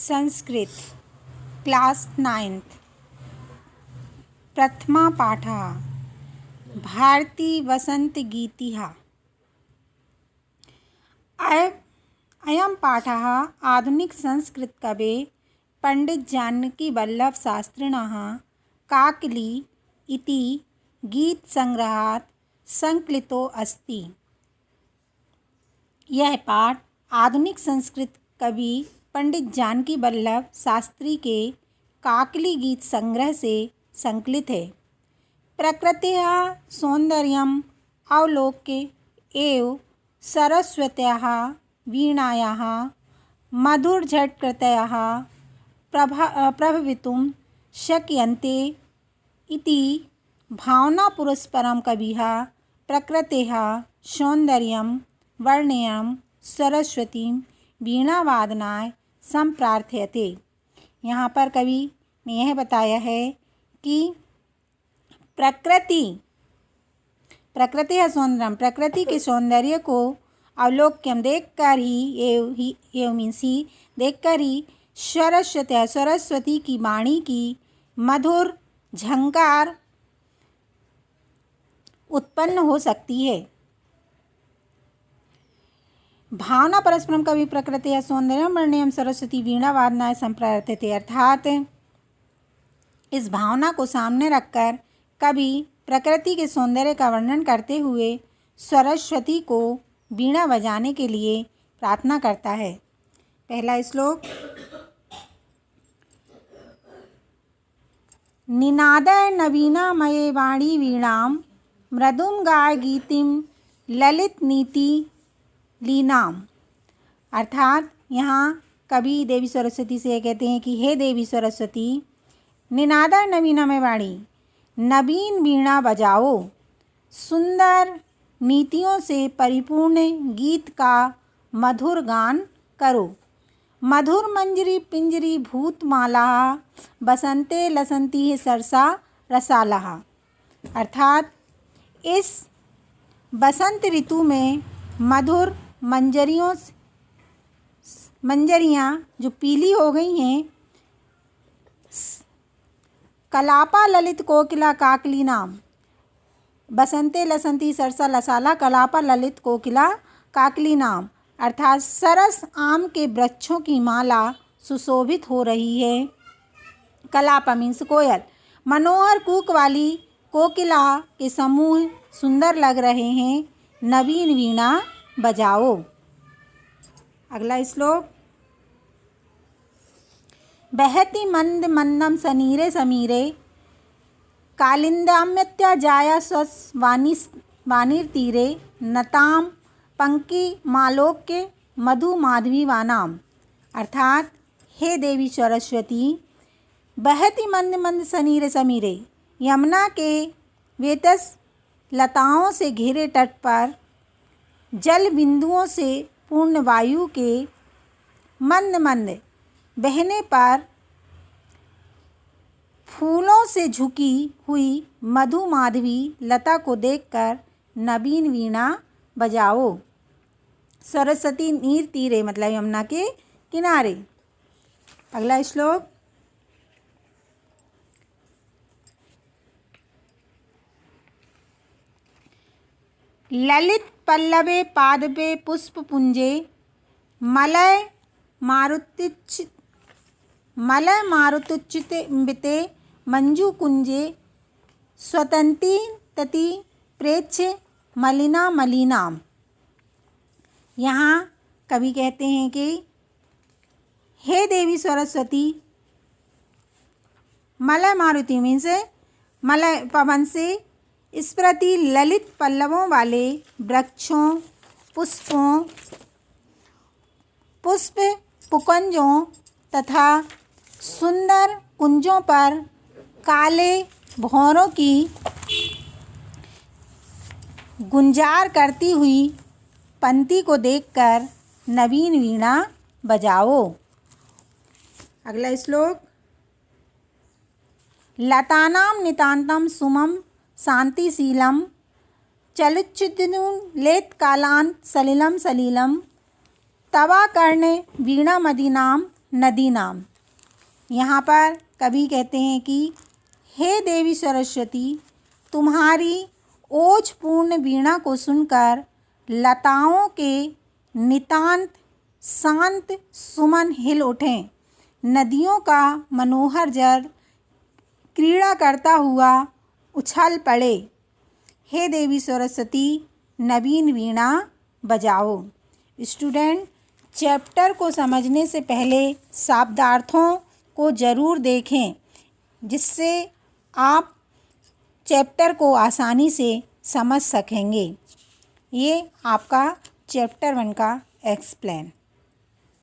Sanskrit class 9th प्रथमा पाठः भारती वसन्तगीतिः। अयं पाठः आधुनिकसंस्कृतकवेः पण्डितजानकीवल्लभशास्त्रिणः काकली इति गीतसङ्ग्रहात् सङ्कलितो अस्ति। यह पाठ आधुनिक संस्कृत कवि पंडित जानकी वल्लभ शास्त्री के काकली गीत संग्रह से संकलित है। प्रकृतेः सौन्दर्यम् अवलोक्य एव सरस्वत्याः वीणायाः मधुरझट्कृतयः प्रभवितुं शक्यन्ते इति भावनापुरस्सरं कविः प्रकृतेः सौन्दर्यं वर्णयन् सरस्वतीं वीणावादनाय संप्रार्थयते। यहाँ पर कवि ने यह बताया है कि प्रकृति है सौंदर्यम, प्रकृति के सौंदर्य को अवलोक्यम देखकर ही सरस्वती की वाणी की मधुर झंकार उत्पन्न हो सकती है। भावना परस्परम कवि प्रकृति या सौंदर्य वर्णयम सरस्वती वीणा वादनाय संप्रार्थयते, अर्थात इस भावना को सामने रखकर कवि प्रकृति के सौंदर्य का वर्णन करते हुए सरस्वती को वीणा बजाने के लिए प्रार्थना करता है। पहला श्लोक। निनादय नवीनामये वाणी वीणाम मृदुम गाय गीतिम ललित नीति लीनाम, अर्थात यहाँ कवि देवी सरस्वती से कहते हैं कि हे देवी सरस्वती, निनादा नवीनमय वाणी, नवीन वीणा बजाओ, सुंदर नीतियों से परिपूर्ण गीत का मधुर गान करो। मधुर मंजरी पिंजरी भूतमाला बसंते लसंती सरसा रसालहा, अर्थात इस बसंत ऋतु में मधुर मंजरियाँ जो पीली हो गई हैं, कलापा ललित कोकिला काकली नाम, बसंते लसंती सरसा लसाला कलापा ललित कोकिला काकली नाम, अर्थात सरस आम के वृक्षों की माला सुशोभित हो रही है। कलापा मीन्स कोयल, मनोहर कूक वाली कोकिला के समूह सुंदर लग रहे हैं, नवीन वीणा बजाओ। अगला श्लोक। बहति मंद मंदम सनीरे समीरे कालिंदाम्यत्या जाया स्वस वाणीर तीरे नताम पंकी मालोक्य मधु माधवी वानाम, अर्थात हे देवी सरस्वती, बहति मंद मंद सनीरे समीरे, यमुना के वेतस लताओं से घिरे तट पर जल बिंदुओं से पूर्ण वायु के मंद मंद बहने पर फूलों से झुकी हुई मधु माधवी लता को देखकर नवीन वीणा बजाओ। सरस्वती नीर तीरे मतलब यमुना के किनारे। अगला श्लोक। ललित पल्लवे पादपे पुष्पपुंजे मलय मारुतुच्युते मंजुकुंजे स्वतंती तति प्रेक्ष्य मलिना मलिनाम। यहाँ कवि कहते हैं कि हे देवी सरस्वती, मलय मारुति मीन्स मलय पवन से स्फुरति ललित पल्लवों वाले वृक्षों, पुष्प पुकुंजों तथा सुंदर कुंजों पर काले भौरों की गुंजार करती हुई पंक्ति को देखकर नवीन वीणा बजाओ। अगला श्लोक। लतानां नितान्तं सुमं शान्तिशीलं चलुच्चिद्नुलेत्कालान् सलिलं सलिलं तवा कर्णे वीणामदीनां नदी नाम। यहाँ पर कवि कहते हैं कि हे देवी सरस्वती, तुम्हारी ओजपूर्ण वीणा को सुनकर लताओं के नितांत शांत सुमन हिल उठें। नदियों का मनोहर जल क्रीड़ा करता हुआ उछल पड़े। हे देवी सरस्वती, नवीन वीणा बजाओ। स्टूडेंट, चैप्टर को समझने से पहले शब्दार्थों को ज़रूर देखें, जिससे आप चैप्टर को आसानी से समझ सकेंगे। ये आपका चैप्टर 1 का एक्सप्लेन।